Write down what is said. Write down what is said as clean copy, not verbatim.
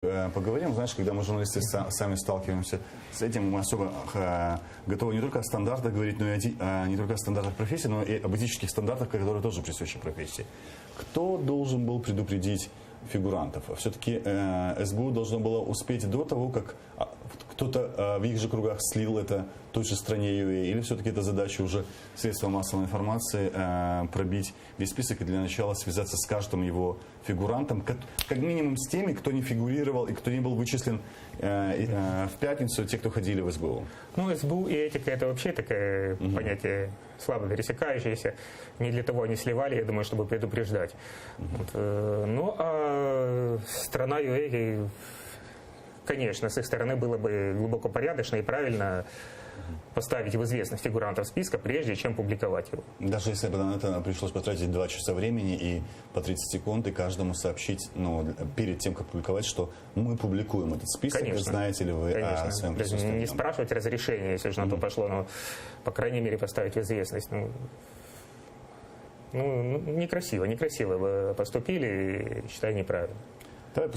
Поговорим, знаешь, когда мы, журналисты, сами сталкиваемся с этим, мы особо готовы не только о стандартах говорить, но и не только о стандартах профессии, но и об этических стандартах, которые тоже присущи профессии. Кто должен был предупредить фигурантов? Все-таки СБУ должно было успеть до того, как кто-то в их же кругах слил это той же стране ЮЭ, или все-таки это задача уже средства массовой информации пробить весь список и для начала связаться с каждым его фигурантом, как минимум с теми, кто не фигурировал и кто не был вычислен в пятницу, те, кто ходили в СБУ. Ну, СБУ и этика — это вообще такое понятие слабо пересекающееся. Не для того они сливали, я думаю, чтобы предупреждать. Вот. Ну, а страна ЮЭ, конечно, с их стороны было бы глубоко порядочно и правильно поставить в известность фигурантов списка, прежде чем публиковать его. Даже если бы на это пришлось потратить 2 часа времени и по 30 секунд, и каждому сообщить, перед тем, как публиковать, что мы публикуем этот список, Конечно. Знаете ли вы о своем присутствии? Не спрашивать разрешения, если же на то пошло, но, по крайней мере, поставить в известность. Некрасиво бы поступили, считаю, неправильно. Давай